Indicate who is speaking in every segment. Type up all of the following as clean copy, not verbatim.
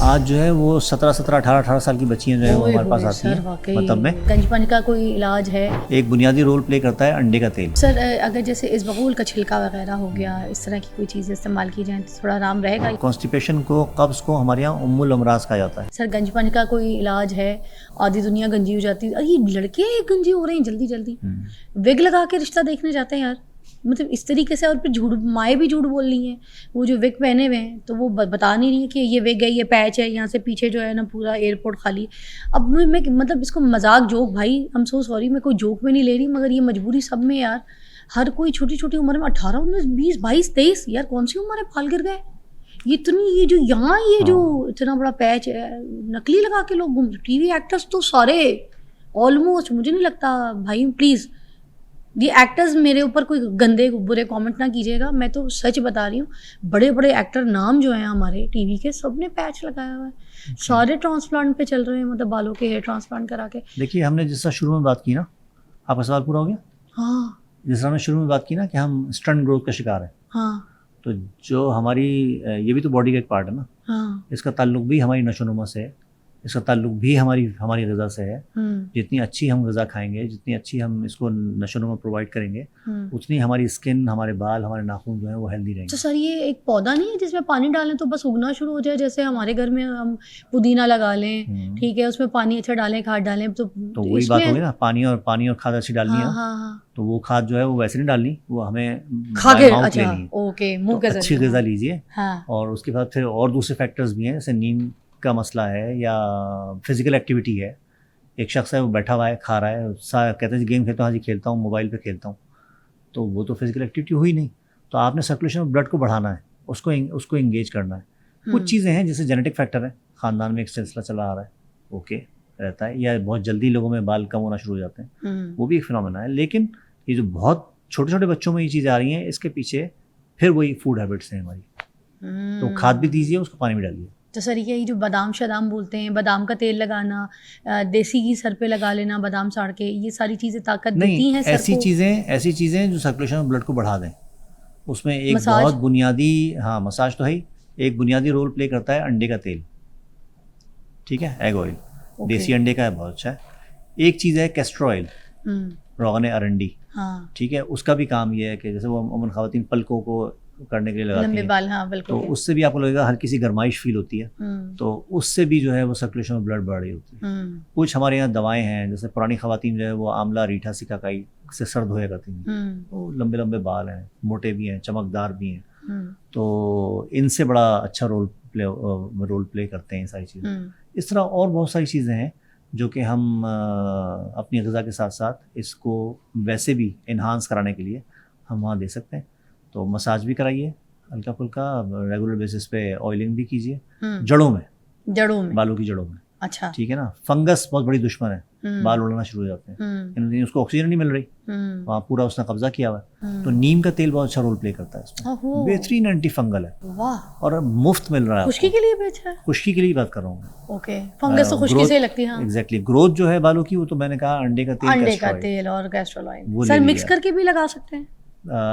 Speaker 1: آج جو ہے وہ 17 18 سال کی بچیاں جو ہیں وہ ہمارے پاس آتی ہیں مطلب میں
Speaker 2: گنج پانی کا کوئی علاج ہے؟
Speaker 1: ایک بنیادی رول پلے کرتا ہے انڈے کا تیل.
Speaker 2: سر اگر جیسے اسبغول کا چھلکا وغیرہ ہو گیا اس طرح کی کوئی چیزیں استعمال کی جائیں تو تھوڑا آرام رہے گا؟
Speaker 1: کانسٹیپیشن کو قبض کو ہمارے یہاں ام الامراض کہا جاتا ہے.
Speaker 2: سر گنج پانی کا کوئی علاج ہے؟ آدھی دنیا گنجی ہو جاتی ہے. یہ لڑکے گنجی ہو رہے ہیں جلدی جلدی، وگ لگا کے رشتہ دیکھنے جاتے ہیں یار، مطلب اس طریقے سے. اور پھر جھوٹ مائیں بھی جھوٹ بول رہی ہیں. وہ جو وگ پہنے ہوئے ہیں تو وہ بتا نہیں رہی ہے کہ یہ وگ ہے، یہ پیچ ہے، یہاں سے پیچھے جو ہے نا پورا ایئرپورٹ خالی. اب میں مطلب اس کو مذاق جوک، بھائی ایم سو سوری، میں کوئی جوک میں نہیں لے رہی، مگر یہ مجبوری سب میں یار. ہر کوئی چھوٹی چھوٹی عمر میں 18 19 20 22 23 یار کون سی عمر ہے، پھال گر گئے. یہ اتنی یہ جو یہاں یہ جو اتنا بڑا پیچ ہے نکلی لگا کے لوگ گھوم. ٹی وی ایکٹرس تو سارے آلموسٹ، مجھے نہیں لگتا بھائی پلیز یہ ایکٹرز میرے اوپر کوئی گندے برے کامنٹ نہ کیجیے گا، میں تو سچ بتا رہی ہوں. بڑے بڑے ایکٹر نام جو ہیں ہمارے ٹی وی کے، سب نے پیچ لگایا ہوا ہے. سارے ٹرانسپلانٹ پہ چل رہے ہیں، مطلب بالوں کے ہیئر ٹرانسپلانٹ کرا کے.
Speaker 1: دیکھیے ہم نے جس طرح شروع میں بات کی نا، آپ کا سوال پورا ہو گیا؟
Speaker 2: ہاں.
Speaker 1: جس طرح ہم نے شروع میں بات کی نا کہ ہم اسٹنٹ گروتھ کا شکار ہیں.
Speaker 2: ہاں.
Speaker 1: تو جو ہماری یہ بھی تو باڈی کا ایک پارٹ ہے نا.
Speaker 2: ہاں.
Speaker 1: اس کا تعلق بھی ہماری نشو و نما سے ہے، اس کا تعلق بھی ہماری غذا سے ہے. جتنی اچھی ہم غذا کھائیں گے، جتنی اچھی ہم اس کو نشو و نما پرووائڈ کریں گے، اتنی ہماری اسکن، ہمارے بال، ہمارے ناخن جو ہیں وہ ہیلدی رہیں گے.
Speaker 2: تو سر یہ ایک پودا نہیں ہے جس میں پانی ڈالیں تو بس اگنا شروع ہو جائے؟ جیسے ہمارے گھر میں ہم پودینہ لگا لیں، ٹھیک ہے، اس میں پانی اچھا ڈالیں، کھاد ڈالیں، تو
Speaker 1: وہی بات ہوگی نا، پانی اور کھاد اچھی ڈالنی ہے. تو وہ کھاد جو ہے وہ ویسے نہیں ڈالنی، وہ ہمیں
Speaker 2: کھا کے اوکے منہ کے
Speaker 1: اچھی غذا لیجیے. اور اس کے بعد پھر اور دوسرے فیکٹرز بھی ہیں، جیسے نیند کا مسئلہ ہے یا فزیکل ایکٹیویٹی ہے. ایک شخص ہے وہ بیٹھا ہوا ہے، کھا رہا ہے، کہتا ہے گیم کھیلتا ہوں، ہاں جی کھیلتا ہوں، موبائل پہ کھیلتا ہوں، تو وہ تو فزیکل ایکٹیویٹی ہوئی نہیں. تو آپ نے سرکولیشن آف بلڈ کو بڑھانا ہے، اس کو انگیج کرنا ہے. کچھ چیزیں ہیں جیسے جینیٹک فیکٹر ہے، خاندان میں ایک سلسلہ چلا آ رہا ہے، اوکے رہتا ہے، یا بہت جلدی لوگوں میں بال کم ہونا شروع ہو جاتے ہیں، وہ بھی ایک فنومینا ہے. لیکن یہ جو بہت چھوٹے چھوٹے بچوں میں یہ چیزیں آ رہی ہیں، اس کے پیچھے پھر وہی فوڈ ہیبٹس ہیں ہماری. تو کھاد بھی دیجیے، اس کو پانی بھی ڈالیے.
Speaker 2: تو سر یہ جو بادام شدام بولتے ہیں، بادام کا تیل لگانا، دیسی گھی سر پہ لگا لینا بادام ساڑ کے، یہ ساری چیزیں طاقت دیتی ہیں سر کو؟
Speaker 1: ایسی چیزیں جو سرکولیشن آف بلڈ کو بڑھا دیں. اس میں ایک بہت بنیادی، ہاں مساج تو ہے ہی، ایک بنیادی رول پلے کرتا ہے انڈے کا تیل. ٹھیک ہے، ایگ آئل دیسی انڈے کا ہے، بہت اچھا ہے. ایک چیز ہے کیسٹر آئل، روغن ارنڈی. ٹھیک ہے، اس کا بھی کام یہ ہے کہ جیسے وہ عموماً خواتین پلکوں کو کرنے کے لیے لگاتی ہیں، تو اس سے بھی آپ کو لگے گا ہلکی سی گرمائش فیل ہوتی ہے، تو اس سے بھی جو ہے وہ سرکولیشن آف بلڈ بڑھ رہی ہوتی ہے. کچھ ہمارے یہاں دوائیں ہیں، جیسے پرانی خواتین جو ہے وہ آملہ، ریٹھا، سکاکائی سے سر دھویا کرتی ہیں، وہ لمبے لمبے بال ہیں، موٹے بھی ہیں، چمکدار بھی ہیں، تو ان سے بڑا اچھا رول پلے کرتے ہیں ساری چیزیں. اس طرح اور بہت ساری چیزیں ہیں جو کہ ہم اپنی غذا کے ساتھ ساتھ اس کو ویسے بھی انہانس کرانے کے لیے ہم وہاں دے سکتے ہیں. تو مساج بھی کرائیے ہلکا پھلکا، ریگولر بیسس پہ آئلنگ بھی کیجیے جڑوں میں، بالوں کی جڑوں میں. اچھا ٹھیک ہے نا. فنگس بہت بڑی دشمن ہے، بال اڑنا شروع ہو جاتے ہیں، اس کو آکسیجن نہیں مل رہی، وہاں پورا اس نے قبضہ کیا ہوا ہے. تو نیم کا تیل بہت اچھا رول پلے کرتا ہے اس میں، بہترین اینٹی فنگل ہے اور مفت مل رہا ہے.
Speaker 2: خشکی کے لیے بھی اچھا ہے؟ خشکی
Speaker 1: کے لیے بات کر رہا ہوں.
Speaker 2: اوکے، فنگس تو خشکی سے لگتی ہے.
Speaker 1: ایگزیکٹلی، گروتھ جو ہے بالوں کی، وہ تو میں نے کہا انڈے کا
Speaker 2: تیل اور کیسٹر آئل سر مکس کر کے بھی لگا سکتے ہیں؟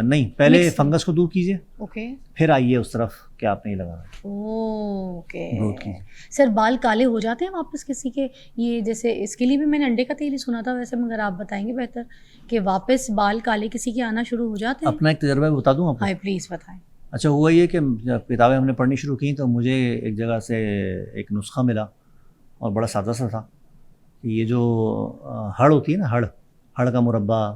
Speaker 1: نہیں، پہلے فنگس کو دور کیجیے،
Speaker 2: اوکے،
Speaker 1: پھر آئیے اس طرف کہ آپ نہیں لگانا.
Speaker 2: اوکے. سر بال کالے ہو جاتے ہیں واپس کسی کے؟ یہ جیسے اس کے لیے بھی میں نے انڈے کا تیل ہی سنا تھا ویسے، مگر آپ بتائیں گے بہتر کہ واپس بال کالے کسی کے آنا شروع ہو جاتے ہیں؟
Speaker 1: اپنا ایک تجربہ بتا دوں آپ کو؟
Speaker 2: ہاں پلیز بتائیں.
Speaker 1: اچھا، ہوا یہ کہ جب کتابیں ہم نے پڑھنی شروع کی تو مجھے ایک جگہ سے ایک نسخہ ملا اور بڑا سادہ سا تھا. یہ جو ہڑ ہوتی ہے نا، ہڑ کا مربع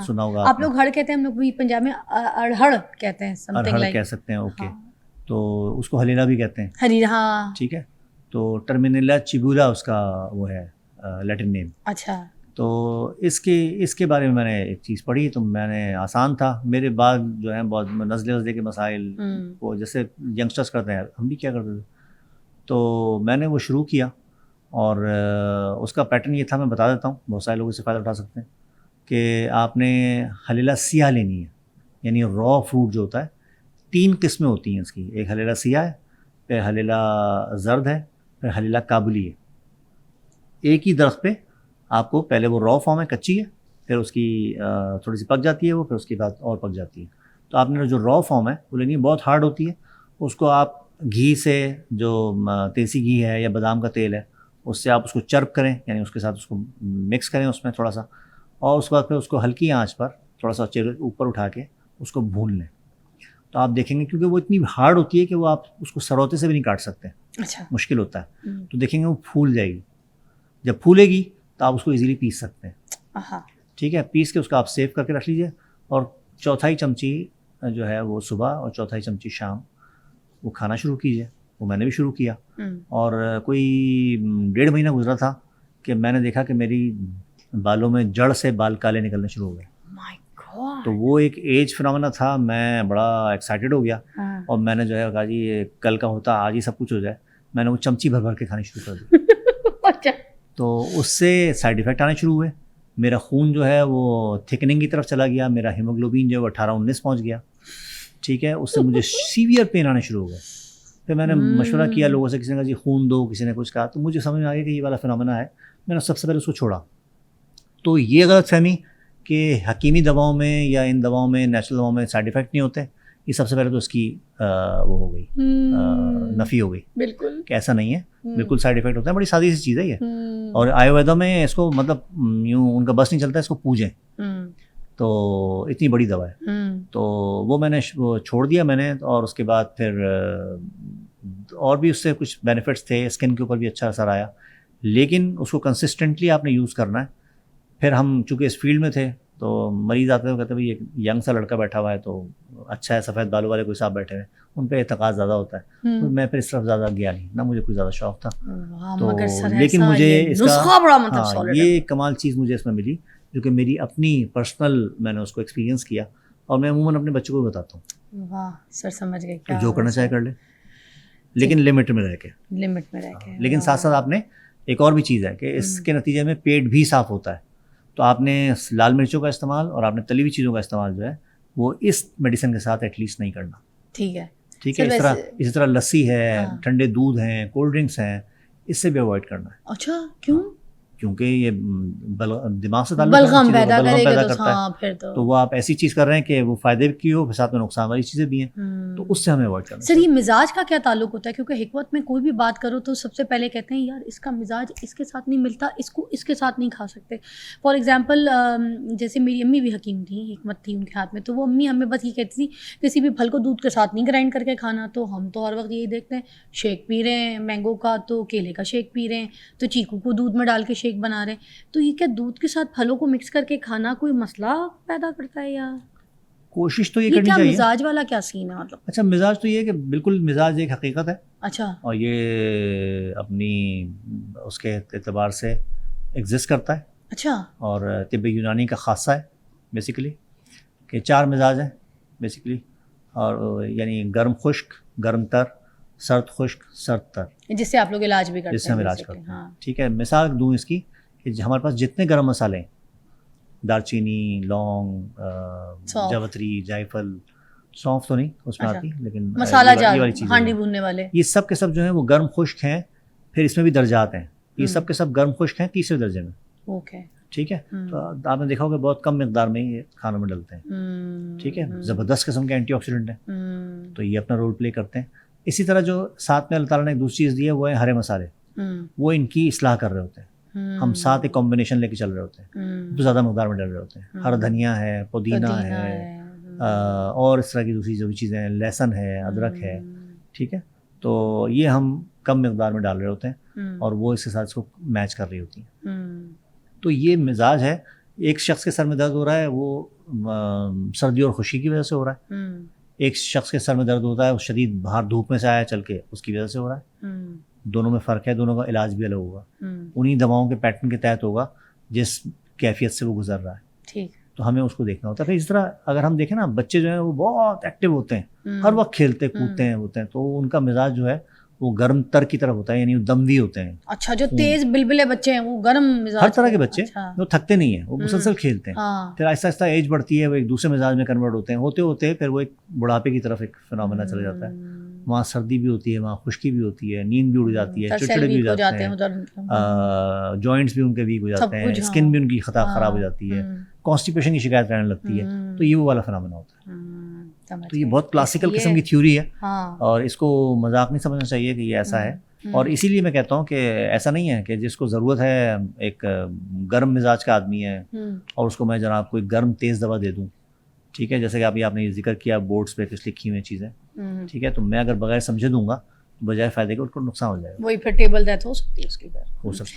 Speaker 1: سنا ہوگا
Speaker 2: آپ لوگ. ہڑ کہتے ہیں، ہم لوگ بھی پنجاب میں اڑہڑ کہتے ہیں،
Speaker 1: ہڑ کہہ سکتے ہیں. اوکے، تو اس کو ہلیلا بھی کہتے ہیں.
Speaker 2: ہلیلا،
Speaker 1: ٹھیک ہے. تو ٹرمینیلا چیبولا اس کا وہ ہے لیٹن نیم.
Speaker 2: اچھا.
Speaker 1: تو اس کے بارے میں نے ایک چیز پڑھی تو میں نے، آسان تھا. میرے بعد جو ہیں بہت نزلے کے مسائل وہ جیسے ینگسٹرس کرتے ہیں، ہم بھی کیا کرتے تھے، تو میں نے وہ شروع کیا. اور اس کا پیٹرن یہ تھا، میں بتا دیتا ہوں، بہت سارے لوگ اس سے فائدہ اٹھا سکتے ہیں، کہ آپ نے ہلیلا سیاہ لینی ہے، یعنی را فروٹ جو ہوتا ہے. 3 قسمیں ہوتی ہیں اس کی، ایک ہلیلا سیاہ ہے، پھر ہلیلا زرد ہے، پھر ہلیلا کابلی ہے. ایک ہی درخت پہ آپ کو پہلے وہ را فارم ہے، کچی ہے، پھر اس کی تھوڑی سی پک جاتی ہے وہ، پھر اس کے بعد اور پک جاتی ہے. تو آپ نے جو را فارم ہے وہ لینی ہے، بہت ہارڈ ہوتی ہے. اس کو آپ گھی سے جو دیسی گھی ہے یا بادام کا تیل ہے اس سے آپ اس کو چرب کریں, یعنی اس کے ساتھ اس کو مکس کریں اس میں تھوڑا سا, اور اس کے بعد پھر اس کو ہلکی آنچ پر تھوڑا سا اوپر اٹھا کے اس کو بھون لیں. تو آپ دیکھیں گے کیونکہ وہ اتنی ہارڈ ہوتی ہے کہ وہ آپ اس کو سروتے سے بھی نہیں کاٹ سکتے,
Speaker 2: اچھا
Speaker 1: مشکل ہوتا ہے. تو دیکھیں گے وہ پھول جائے گی, جب پھولے گی تو آپ اس کو ایزیلی پیس سکتے ہیں. ٹھیک ہے, پیس کے اس کا آپ سیو کر کے رکھ لیجیے, اور 1/4 چمچی جو ہے وہ صبح اور 1/4 چمچی شام وہ کھانا شروع کیجیے. وہ میں نے بھی شروع کیا, اور کوئی 1.5 مہینہ گزرا تھا کہ میں نے دیکھا کہ میری بالوں میں جڑ سے بال کالے نکلنے شروع ہو گئے. تو وہ ایک ایج فنامنا تھا, میں بڑا ایکسائٹیڈ ہو گیا, اور میں نے جو ہے کہا جی یہ کل کا ہوتا آج ہی سب کچھ ہو جائے. میں نے وہ چمچی بھر بھر کے کھانی شروع کر دی. تو اس سے سائڈ ایفیکٹ آنے شروع ہوئے. میرا خون جو ہے وہ تھکننگ کی طرف چلا گیا, میرا ہیموگلوبین جو ہے 18-19 پہنچ گیا. ٹھیک ہے, اس سے مجھے سیویئر پین آنے شروع ہو گئے. پھر میں نے مشورہ کیا لوگوں سے, کسی نے کہا جی خون دو, کسی نے کچھ کہا, تو مجھے سمجھ میں آ گیا کہ یہ والا فنامنا ہے. میں نے سب سے پہلے اس کو چھوڑا. تو یہ غلط فہمی کہ حکیمی دواؤں میں یا ان دواؤں میں نیچرل دواؤں میں سائڈ ایفیکٹ نہیں ہوتے, یہ سب سے پہلے تو اس کی وہ ہو گئی, نفی ہو گئی. بالکل کہ ایسا نہیں ہے, بالکل سائڈ ایفیکٹ ہوتا ہے. بڑی سادی سی چیز ہے یہ, اور آیورویدا میں اس کو مطلب یوں ان کا بس نہیں چلتا, اس کو پوجیں. تو اتنی بڑی دوا ہے. تو وہ میں نے چھوڑ دیا میں نے, اور اس کے بعد پھر اور بھی اس سے کچھ بینیفٹس تھے, اسکن کے اوپر بھی اچھا اثر آیا, لیکن اس کو کنسسٹنٹلی آپ نے یوز کرنا ہے. پھر ہم چونکہ اس فیلڈ میں تھے تو مریض آتے ہیں کہتے ہیں بھائی ایک ینگ سا لڑکا بیٹھا ہوا ہے تو اچھا ہے, سفید بالوں والے کوئی صاحب بیٹھے ہوئے, ان پہ اعتقاد زیادہ ہوتا ہے. میں پھر اس طرف زیادہ گیا نہیں, نہ مجھے کوئی زیادہ شوق تھا. تو لیکن مجھے اس کا یہ کمال چیز مجھے اس میں ملی جو کہ میری اپنی پرسنل میں نے اس کو ایکسپیرینس کیا, اور میں عموماً اپنے بچوں کو بھی بتاتا ہوں.
Speaker 2: واہ سر, سمجھ گئے,
Speaker 1: جو کرنا چاہے کر لے, لیکن لمٹ میں رہ کے. لیکن ساتھ ساتھ آپ نے ایک اور بھی چیز ہے کہ اس کے نتیجے میں پیٹ بھی صاف ہوتا ہے. تو آپ نے لال مرچوں کا استعمال اور آپ نے تلی ہوئی چیزوں کا استعمال جو ہے وہ اس میڈیسن کے ساتھ ایٹ لیسٹ نہیں کرنا. ٹھیک ہے, اسی طرح لسی ہے, ٹھنڈے دودھ ہیں, کولڈ ڈرنکس ہیں, اس سے بھی اوائڈ کرنا ہے.
Speaker 2: اچھا کیوں؟
Speaker 1: کیونکہ یہ دماغ سے بلغم پیدا کرتا ہے. تو وہ آپ ایسی چیز کر رہے ہیں کہ وہ فائدے کی ہو, ساتھ میں نقصان والی چیزیں بھی ہیں, تو اس سے ہمیں اوائڈ کرنا.
Speaker 2: سر یہ مزاج کا کیا تعلق ہوتا ہے؟ کیونکہ حکمت میں کوئی بھی بات کرو تو سب سے پہلے کہتے ہیں یار اس کا مزاج اس کے ساتھ نہیں ملتا, اس کو اس کے ساتھ نہیں کھا سکتے. فار ایگزامپل جیسے میری امی بھی حکیم تھیں, حکمت تھی ان کے ہاتھ میں, تو وہ امی ہمیں بس یہ کہتی تھی کسی بھی پھل کو دودھ کے ساتھ نہیں گرائنڈ کر کے کھانا. تو ہم تو ہر وقت یہی دیکھتے ہیں شیک پی رہے ہیں مینگو کا, تو کیلے کا شیک پی رہے ہیں, تو چیکو کو دودھ میں ڈال کے شیک بنا رہے ہیں. تو یہ کیا دودھ کے ساتھ پھلوں کو مکس کر کے کھانا کوئی مسئلہ پیدا کرتا ہے, یا
Speaker 1: کوشش تو یہ کرنی چاہیے؟
Speaker 2: مزاج والا کیا سین ہے مطلب؟
Speaker 1: اچھا مزاج تو یہ ہے کہ بالکل مزاج ایک حقیقت ہے.
Speaker 2: اچھا,
Speaker 1: اور یہ اپنی اس کے اعتبار سے ایگزسٹ کرتا ہے.
Speaker 2: اچھا, اور
Speaker 1: طب یونانی کا خاصہ ہے بیسیکلی کہ 4 مزاج ہیں بیسیکلی, اور یعنی گرم خشک, گرم تر, سرد خشک, سرد تر,
Speaker 2: جس سے آپ لوگ علاج بھی کرتے ہیں.
Speaker 1: جس سے ہم علاج کرتے ہیں. ٹھیک ہے, مثال دوں اس کی کہ ہمارے پاس جتنے گرم مسالے ہیں, دار چینی, لونگ, جاوتری, جائفل, سونف تو نہیں اس میں آتی, لیکن
Speaker 2: مسالہ جار, ہانڈی بھوننے والے,
Speaker 1: یہ سب کے سب جو ہیں وہ گرم خشک ہیں. پھر اس میں بھی درجات ہیں, یہ سب کے سب گرم خشک ہیں 3 درجے میں. اوکے, ٹھیک ہے. تو آپ نے دیکھا ہوگا بہت کم مقدار میں یہ کھانوں میں ڈلتے ہیں. ٹھیک ہے, زبردست قسم کے اینٹی آکسیڈنٹ ہیں, تو یہ اپنا رول پلے کرتے ہیں. اسی طرح جو ساتھ میں اللہ تعالیٰ نے ایک دوسری چیز دی ہے وہ ہے ہرے مسالے, وہ ان کی اصلاح کر رہے ہوتے ہیں. ہم ساتھ ایک کمبینیشن لے کے چل رہے ہوتے ہیں, تو زیادہ مقدار میں ڈل رہے ہوتے ہیں. ہر دھنیا ہے, پودینہ ہے, اور اس طرح کی دوسری جو بھی چیزیں ہیں, لہسن ہے, ادرک ہے. ٹھیک ہے, تو یہ ہم کم مقدار میں ڈال رہے ہوتے ہیں, اور وہ اس کے ساتھ اس کو میچ کر رہی ہوتی ہیں. تو یہ مزاج ہے. ایک شخص کے سر میں درد ہو رہا ہے وہ سردی اور خشکی کی وجہ سے ہو رہا ہے. ایک شخص کے سر میں درد ہوتا ہے وہ شدید باہر دھوپ میں سے آیا چل کے, اس کی وجہ سے ہو رہا ہے. دونوں میں فرق ہے, دونوں کا علاج بھی الگ ہوگا, انہی دواؤں کے پیٹرن کے تحت ہوگا جس کیفیت سے وہ گزر رہا ہے. ٹھیک, تو ہمیں اس کو دیکھنا ہوتا ہے. پھر اس طرح اگر ہم دیکھیں نا, بچے جو ہیں وہ بہت ایکٹیو ہوتے ہیں, ہر وقت کھیلتے کودتے ہیں, تو ان کا مزاج جو ہے وہ گرم تر کی طرف ہوتا ہے, یعنی دموی ہوتے ہیں.
Speaker 2: اچھا, جو تیز بلبلے بچے ہیں وہ گرم مزاج,
Speaker 1: ہر طرح کے بچے وہ تھکتے نہیں ہیں, وہ مسلسل کھیلتے ہیں. پھر آہستہ آہستہ ایج بڑھتی ہے, وہ ایک دوسرے مزاج میں کنورٹ ہوتے ہیں, ہوتے ہوتے پھر وہ ایک بڑھاپے کی طرف ایک فنامنا چلا جاتا ہے. وہاں سردی بھی ہوتی ہے, وہاں خشکی بھی ہوتی ہے, نیند بھی اڑ جاتی ہے, چڑچڑے بھی ہو جاتے ہیں, جوائنٹس بھی ان کے ویک ہو جاتے ہیں, اسکن بھی ان کی خراب ہو جاتی ہے, کانسٹیپیشن کی شکایت رہنے لگتی ہے. تو یہ وہ والا فنامنا ہوتا ہے. تو یہ بہت کلاسیکل قسم کی تھیوری ہے
Speaker 2: ہاں
Speaker 1: اور اس کو مذاق نہیں سمجھنا چاہیے کہ یہ ایسا ہے. اور اسی لیے میں کہتا ہوں کہ ایسا نہیں ہے کہ جس کو ضرورت ہے ایک گرم مزاج کا آدمی ہے اور اس کو میں جناب کوئی گرم تیز دوا دے دوں, ٹھیک ہے, جیسے کہ ابھی آپ نے یہ ذکر کیا بورڈس پہ کچھ لکھی ہوئی چیزیں, ٹھیک ہے, تو میں اگر بغیر سمجھے دوں گا بجائے فائدے کے اس کو نقصان ہو جائے گا.
Speaker 2: وہی پھر ٹیبل ڈیتھ ہو سکتی ہے اس کی,
Speaker 1: ہو سکتا ہے.